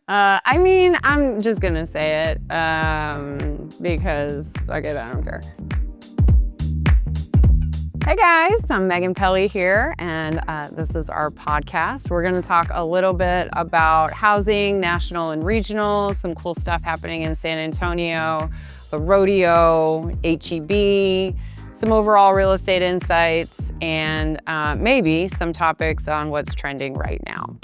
I mean, I'm just gonna say it because fuck it, I don't care. Hey guys, I'm Meghan Pelley here, and this is our podcast. We're gonna talk a little bit about housing, national and regional, some cool stuff happening in San Antonio, the rodeo, HEB, some overall real estate insights, and maybe some topics on what's trending right now.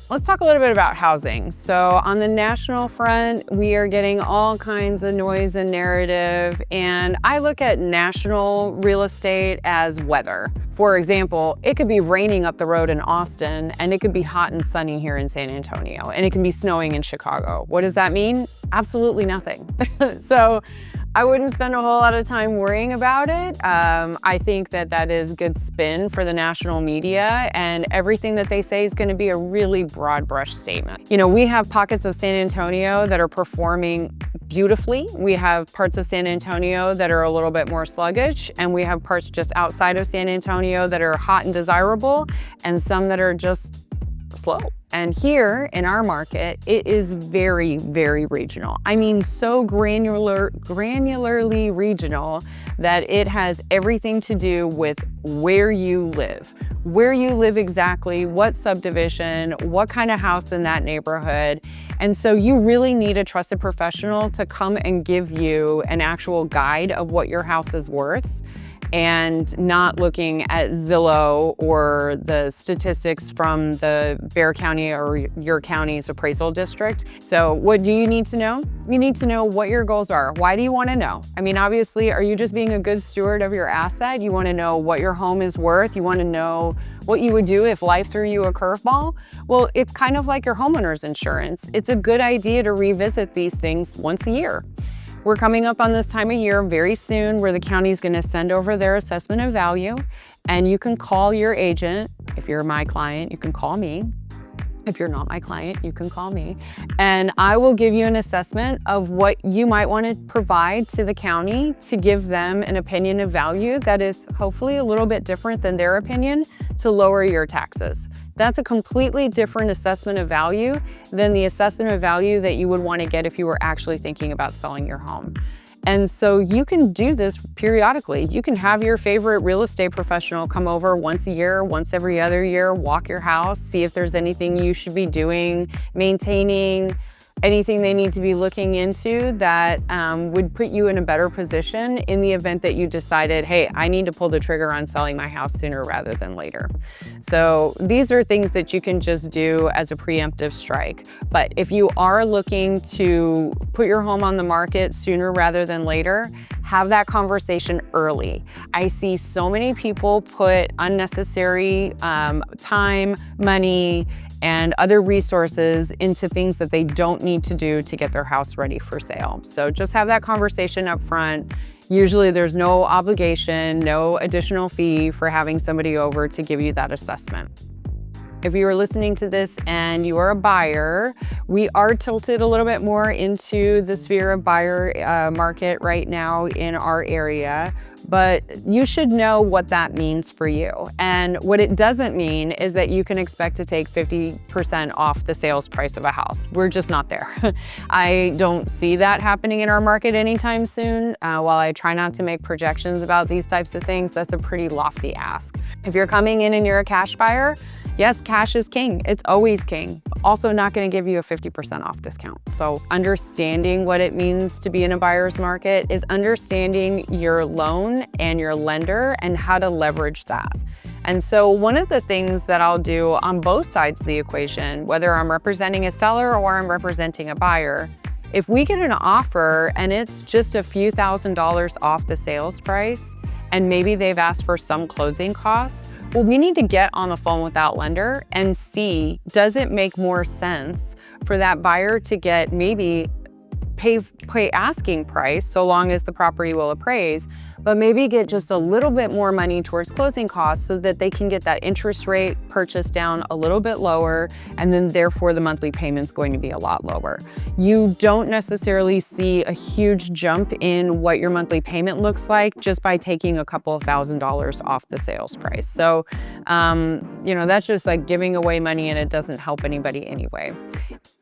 Let's talk a little bit about housing. So on the national front, we are getting all kinds of noise and narrative, and I look at national real estate as weather. For example, it could be raining up the road in Austin, and it could be hot and sunny here in San Antonio, and it can be snowing in Chicago. What does that mean? Absolutely nothing. So I wouldn't spend a whole lot of time worrying about it. I think that is good spin for the national media, and everything that they say is going to be a really broad brush statement. You know, we have pockets of San Antonio that are performing beautifully. We have parts of San Antonio that are a little bit more sluggish, and we have parts just outside of San Antonio that are hot and desirable, and some that are just slow. And here in our market, it is very, very regional. I mean, so granularly regional that it has everything to do with where you live exactly, what subdivision, what kind of house in that neighborhood. And so you really need a trusted professional to come and give you an actual guide of what your house is worth, and not looking at Zillow or the statistics from the Bexar County or your county's appraisal district. So what do you need to know? You need to know what your goals are. Why do you want to know? I mean, obviously, are you just being a good steward of your asset? You want to know what your home is worth. You want to know what you would do if life threw you a curveball. Well, it's kind of like your homeowner's insurance. It's a good idea to revisit these things once a year. We're coming up on this time of year very soon where the county is going to send over their assessment of value, and you can call your agent. If you're my client, you can call me. If you're not my client, you can call me, and I will give you an assessment of what you might want to provide to the county to give them an opinion of value that is hopefully a little bit different than their opinion to lower your taxes. That's a completely different assessment of value than the assessment of value that you would want to get if you were actually thinking about selling your home. And so you can do this periodically. You can have your favorite real estate professional come over once a year, once every other year, walk your house, see if there's anything you should be doing, maintaining, anything they need to be looking into that would put you in a better position in the event that you decided, hey, I need to pull the trigger on selling my house sooner rather than later. So these are things that you can just do as a preemptive strike. But if you are looking to put your home on the market sooner rather than later, have that conversation early. I see so many people put unnecessary time, money, and other resources into things that they don't need to do to get their house ready for sale. So just have that conversation up front. Usually there's no obligation, no additional fee for having somebody over to give you that assessment. If you are listening to this and you are a buyer, we are tilted a little bit more into the sphere of buyer market right now in our area, but you should know what that means for you. And what it doesn't mean is that you can expect to take 50% off the sales price of a house. We're just not there. I don't see that happening in our market anytime soon. While I try not to make projections about these types of things, that's a pretty lofty ask. If you're coming in and you're a cash buyer, yes, cash is king. It's always king. Also not going to give you a 50% off discount. So understanding what it means to be in a buyer's market is understanding your loan and your lender and how to leverage that. And so one of the things that I'll do on both sides of the equation, whether I'm representing a seller or I'm representing a buyer, if we get an offer and it's just a few $1,000s off the sales price, and maybe they've asked for some closing costs, well, we need to get on the phone with that lender and see, does it make more sense for that buyer to get maybe pay asking price so long as the property will appraise, but maybe get just a little bit more money towards closing costs so that they can get that interest rate purchase down a little bit lower, and then therefore the monthly payment's going to be a lot lower. You don't necessarily see a huge jump in what your monthly payment looks like just by taking a couple of $1,000s off the sales price. So, that's just like giving away money and it doesn't help anybody anyway.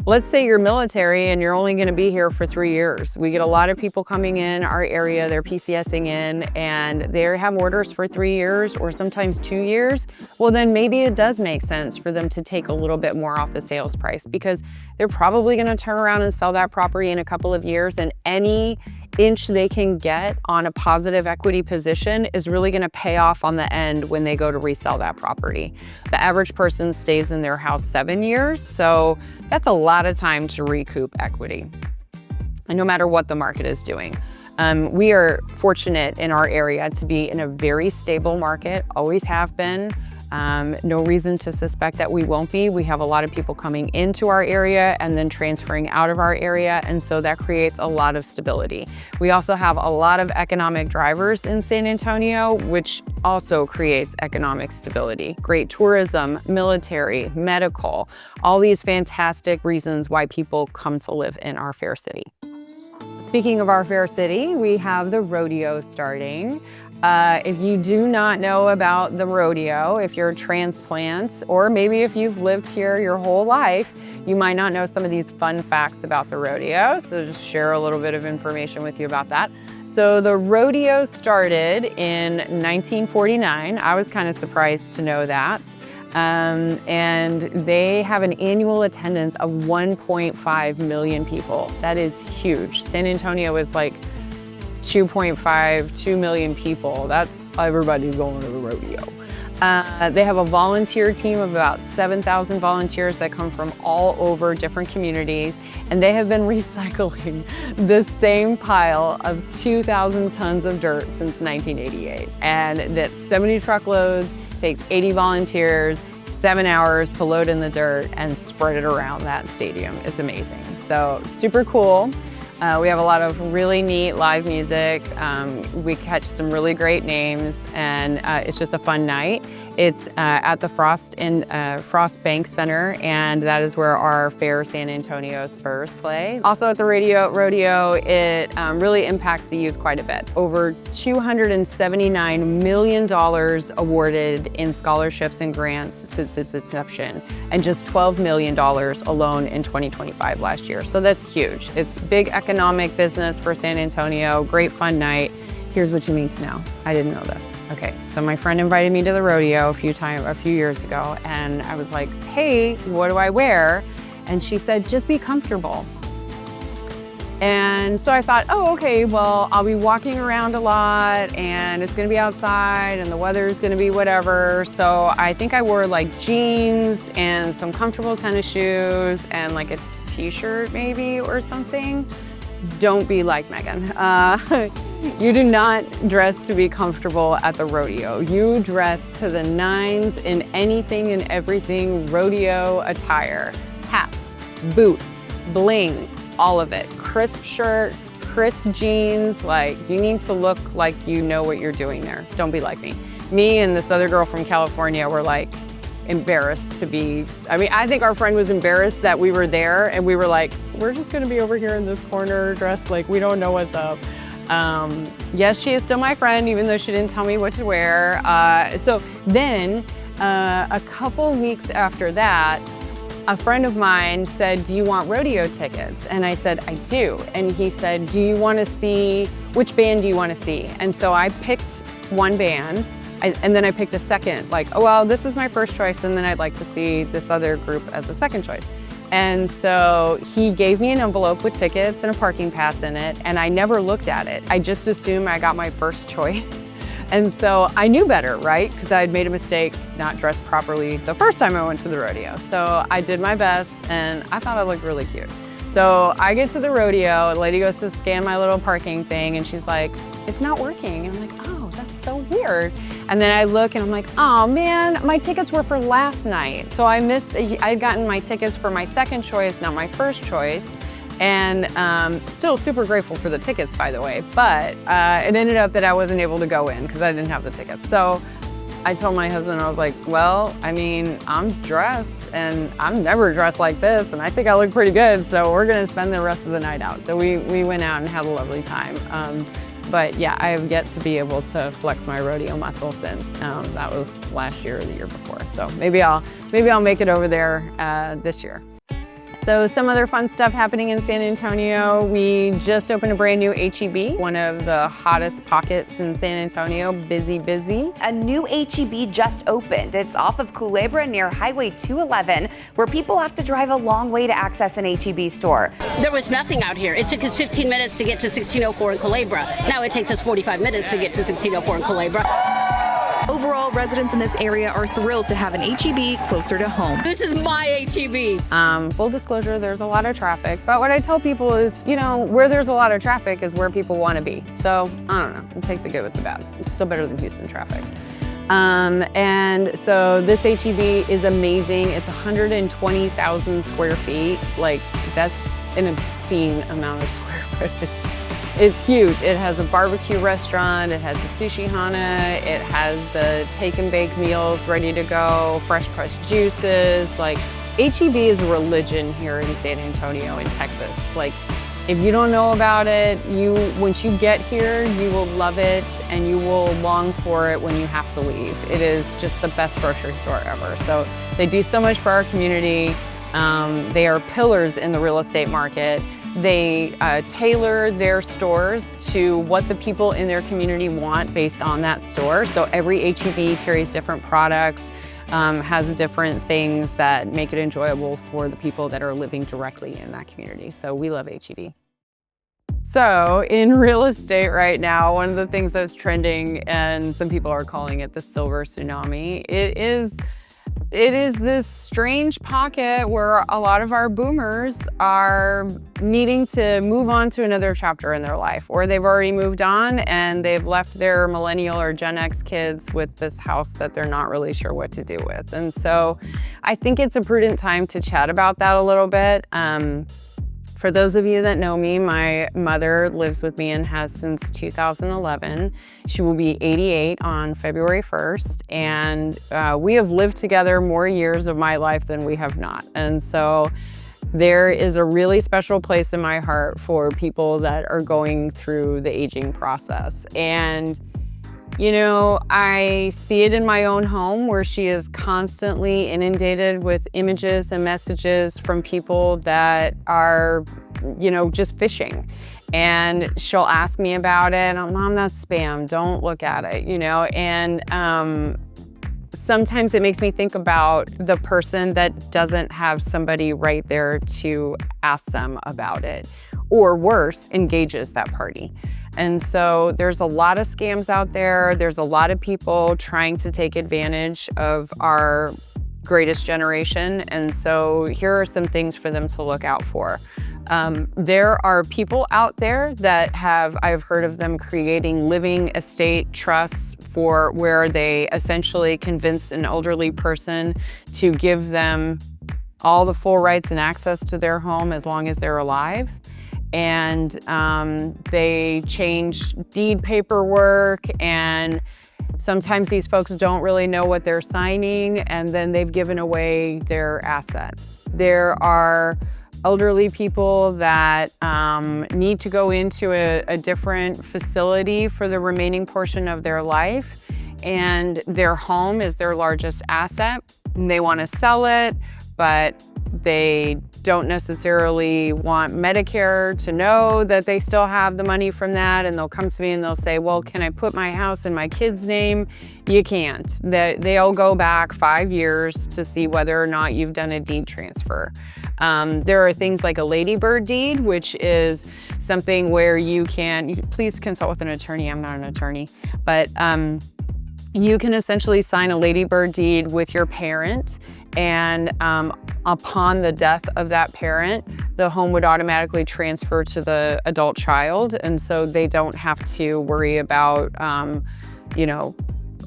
Let's say you're military and you're only going to be here for 3 years. We get a lot of people coming in our area, they're PCSing in, and they have orders for 3 years or sometimes 2 years. Well, then maybe it does make sense for them to take a little bit more off the sales price, because they're probably going to turn around and sell that property in a couple of years, and any inch they can get on a positive equity position is really going to pay off on the end when they go to resell that property. The average person stays in their house 7 years, so that's a lot of time to recoup equity. And no matter what the market is doing. We are fortunate in our area to be in a very stable market, always have been. No reason to suspect that we won't be. We have a lot of people coming into our area and then transferring out of our area, and so that creates a lot of stability. We also have a lot of economic drivers in San Antonio, which also creates economic stability. Great tourism, military, medical, all these fantastic reasons why people come to live in our fair city. Speaking of our fair city, we have the rodeo starting. If you do not know about the rodeo, if you're a transplant, or maybe if you've lived here your whole life, you might not know some of these fun facts about the rodeo. So just share a little bit of information with you about that. So the rodeo started in 1949. I was kind of surprised to know that. And they have an annual attendance of 1.5 million people. That is huge. San Antonio is like 2 million people. That's everybody's going to the rodeo. They have a volunteer team of about 7,000 volunteers that come from all over different communities, and they have been recycling the same pile of 2,000 tons of dirt since 1988. And that's 70 truckloads, takes 80 volunteers, 7 hours to load in the dirt and spread it around that stadium. It's amazing. So super cool. We have a lot of really neat live music. We catch some really great names, and it's just a fun night. It's at the Frost Bank Center, and that is where our Fair San Antonio Spurs play. Also at the rodeo, it really impacts the youth quite a bit. Over $279 million awarded in scholarships and grants since its inception, and just $12 million alone in 2025 last year. So that's huge. It's big economic business for San Antonio, great fun night. Here's what you need to know. I didn't know this. Okay, so my friend invited me to the rodeo a few years ago, and I was like, hey, what do I wear? And she said, just be comfortable. And so I thought, oh, okay, well, I'll be walking around a lot, and it's gonna be outside, and the weather's gonna be whatever. So I think I wore like jeans and some comfortable tennis shoes and like a t-shirt maybe or something. Don't be like Meghan. You do not dress to be comfortable at the rodeo. You dress to the nines in anything and everything rodeo attire. Hats, boots, bling, all of it. Crisp shirt, crisp jeans, like you need to look like you know what you're doing there. Don't be like me. Me and this other girl from California were like embarrassed to be, I think our friend was embarrassed that we were there, and we were like, we're just gonna be over here in this corner dressed like we don't know what's up. Yes, she is still my friend, even though she didn't tell me what to wear. So then, a couple weeks after that, a friend of mine said, do you want rodeo tickets? And I said, I do. And he said, do you want to see, which band do you want to see? And so I picked one band, and then I picked a second, like, oh, well, this is my first choice, and then I'd like to see this other group as a second choice. And so he gave me an envelope with tickets and a parking pass in it, and I never looked at it. I just assumed I got my first choice. And so I knew better, right? Because I had made a mistake, not dressed properly the first time I went to the rodeo. So I did my best, and I thought I looked really cute. So I get to the rodeo, a lady goes to scan my little parking thing, and she's like, it's not working. And I'm like, oh, that's so weird. And then I look and I'm like, oh man, my tickets were for last night. So I'd gotten my tickets for my second choice, not my first choice. And still super grateful for the tickets, by the way. But it ended up that I wasn't able to go in because I didn't have the tickets. So I told my husband, I was like, well, I'm dressed, and I'm never dressed like this, and I think I look pretty good, so we're gonna spend the rest of the night out. So we went out and had a lovely time. But yeah, I have yet to be able to flex my rodeo muscle since. That was last year or the year before. So maybe I'll make it over there this year. So some other fun stuff happening in San Antonio. We just opened a brand new H-E-B, one of the hottest pockets in San Antonio, busy. A new H-E-B just opened. It's off of Culebra near Highway 211, where people have to drive a long way to access an H-E-B store. There was nothing out here. It took us 15 minutes to get to 1604 in Culebra. Now it takes us 45 minutes to get to 1604 in Culebra. Overall, residents in this area are thrilled to have an H-E-B closer to home. This is my H-E-B. Full disclosure, there's a lot of traffic, but what I tell people is, where there's a lot of traffic is where people want to be. So, I don't know, we'll take the good with the bad. It's still better than Houston traffic. And so this H-E-B is amazing. It's 120,000 square feet. Like, that's an obscene amount of square footage. It's huge. It has a barbecue restaurant, it has the sushi hana, it has the take and bake meals ready to go, fresh pressed juices. Like, H-E-B is a religion here in San Antonio in Texas. Like, if you don't know about it, once you get here, you will love it and you will long for it when you have to leave. It is just the best grocery store ever. So they do so much for our community. They are pillars in the real estate market. They tailor their stores to what the people in their community want based on that store. So every H-E-B carries different products, has different things that make it enjoyable for the people that are living directly in that community. So we love H-E-B. So in real estate right now, one of the things that's trending, and some people are calling it the silver tsunami, it is this strange pocket where a lot of our boomers are needing to move on to another chapter in their life, or they've already moved on and they've left their millennial or Gen X kids with this house that they're not really sure what to do with. And so I think it's a prudent time to chat about that a little bit. For those of you that know me, my mother lives with me and has since 2011. She will be 88 on February 1st. And we have lived together more years of my life than we have not. And so there is a really special place in my heart for people that are going through the aging process. And I see it in my own home where she is constantly inundated with images and messages from people that are, just fishing. And she'll ask me about it. Mom, that's spam. Don't look at it, And sometimes it makes me think about the person that doesn't have somebody right there to ask them about it, or worse, engages that party. And so there's a lot of scams out there. There's a lot of people trying to take advantage of our greatest generation. And so here are some things for them to look out for. There are people out there that I've heard of them creating living estate trusts for where they essentially convince an elderly person to give them all the full rights and access to their home as long as they're alive. And they change deed paperwork, and sometimes these folks don't really know what they're signing, and then they've given away their asset. There are elderly people that need to go into a different facility for the remaining portion of their life, and their home is their largest asset. And they want to sell it, but they don't necessarily want Medicare to know that they still have the money from that. And they'll come to me and they'll say, well, can I put my house in my kid's name? You can't. They'll go back 5 years to see whether or not you've done a deed transfer. There are things like a ladybird deed, which is something where you please consult with an attorney. I'm not an attorney, but you can essentially sign a ladybird deed with your parent, and upon the death of that parent, the home would automatically transfer to the adult child, and so they don't have to worry about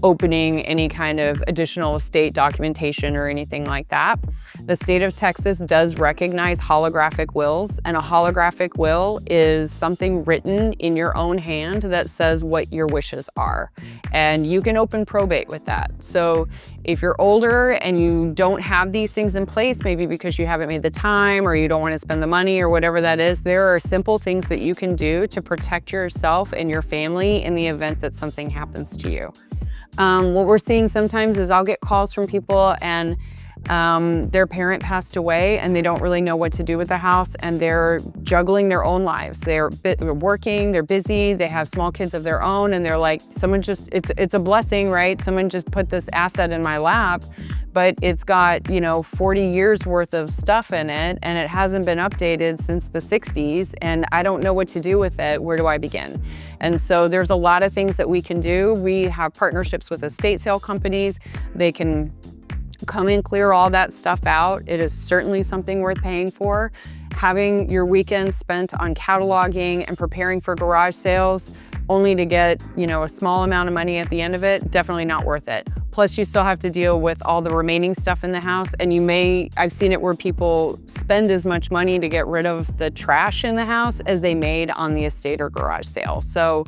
opening any kind of additional estate documentation or anything like that. The state of Texas does recognize holographic wills, and a holographic will is something written in your own hand that says what your wishes are. And you can open probate with that. So if you're older and you don't have these things in place, maybe because you haven't made the time or you don't want to spend the money or whatever that is, there are simple things that you can do to protect yourself and your family in the event that something happens to you. What we're seeing sometimes is I'll get calls from people and their parent passed away and they don't really know what to do with the house, and they're juggling their own lives. They're working, they're busy, they have small kids of their own, and they're like, it's a blessing, right? Someone just put this asset in my lap, but it's got, 40 years worth of stuff in it, and it hasn't been updated since the 60s, and I don't know what to do with it. Where do I begin? And so there's a lot of things that we can do. We have partnerships with estate sale companies. They can come and clear all that stuff out. It is certainly something worth paying for. Having your weekend spent on cataloging and preparing for garage sales only to get, a small amount of money at the end of it, definitely not worth it. Plus, you still have to deal with all the remaining stuff in the house, and I've seen it where people spend as much money to get rid of the trash in the house as they made on the estate or garage sale. So,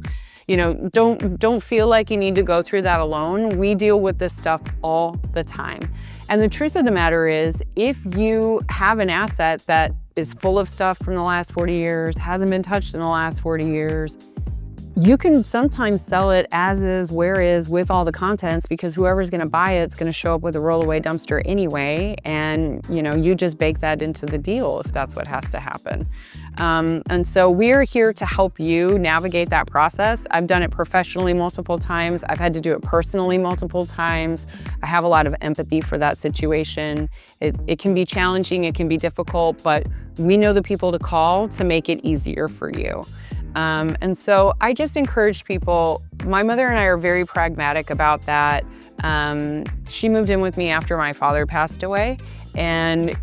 don't feel like you need to go through that alone. We deal with this stuff all the time. And the truth of the matter is, if you have an asset that is full of stuff from the last 40 years, hasn't been touched in the last 40 years, you can sometimes sell it as is, where is, with all the contents, because whoever's gonna buy it's gonna show up with a roll-away dumpster anyway, and you just bake that into the deal if that's what has to happen. And so we're here to help you navigate that process. I've done it professionally multiple times. I've had to do it personally multiple times. I have a lot of empathy for that situation. It can be challenging, it can be difficult, but we know the people to call to make it easier for you. And so I just encourage people. My mother and I are very pragmatic about that. She moved in with me after my father passed away, and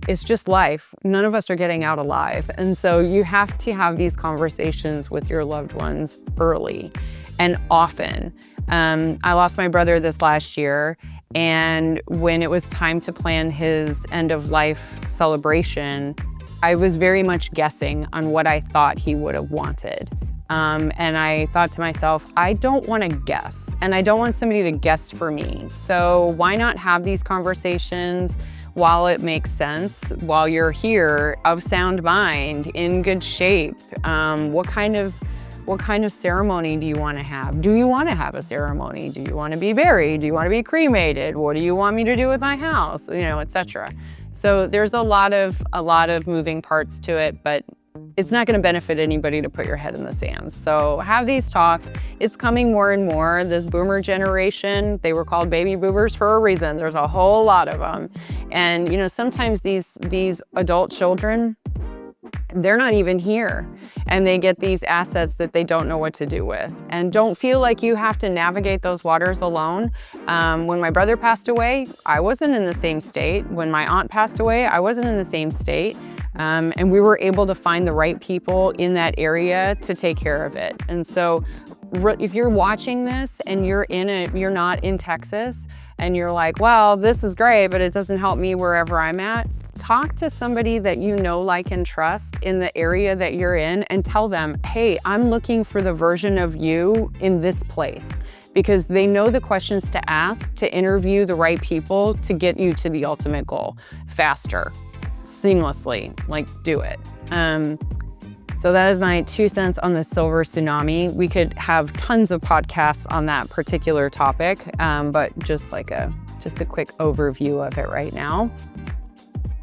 it's just life. None of us are getting out alive. And so you have to have these conversations with your loved ones early and often. I lost my brother this last year, and when it was time to plan his end of life celebration, I was very much guessing on what I thought he would have wanted. And I thought to myself, I don't want to guess, and I don't want somebody to guess for me. So why not have these conversations while it makes sense, while you're here, of sound mind, in good shape? What kind of ceremony do you want to have? Do you want to have a ceremony? Do you want to be buried? Do you want to be cremated? What do you want me to do with my house? Etc. So there's a lot of moving parts to it, but it's not going to benefit anybody to put your head in the sand. So have these talks. It's coming more and more. This boomer generation, they were called baby boomers for a reason. There's a whole lot of them. And sometimes these adult children, they're not even here, and they get these assets that they don't know what to do with. And don't feel like you have to navigate those waters alone. When my brother passed away, I wasn't in the same state. When my aunt passed away, I wasn't in the same state. And we were able to find the right people in that area to take care of it. And so if you're watching this and you're not in Texas, and you're like, well, this is great, but it doesn't help me wherever I'm at, talk to somebody that you know, like, and trust in the area that you're in, and tell them, hey, I'm looking for the version of you in this place, because they know the questions to ask to interview the right people to get you to the ultimate goal faster, seamlessly, do it. So that is my 2 cents on the silver tsunami. We could have tons of podcasts on that particular topic, but just a quick overview of it right now.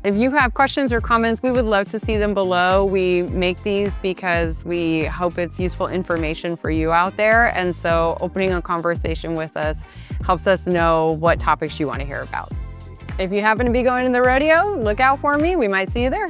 If you have questions or comments, we would love to see them below. We make these because we hope it's useful information for you out there. And so opening a conversation with us helps us know what topics you want to hear about. If you happen to be going to the rodeo, look out for me. We might see you there.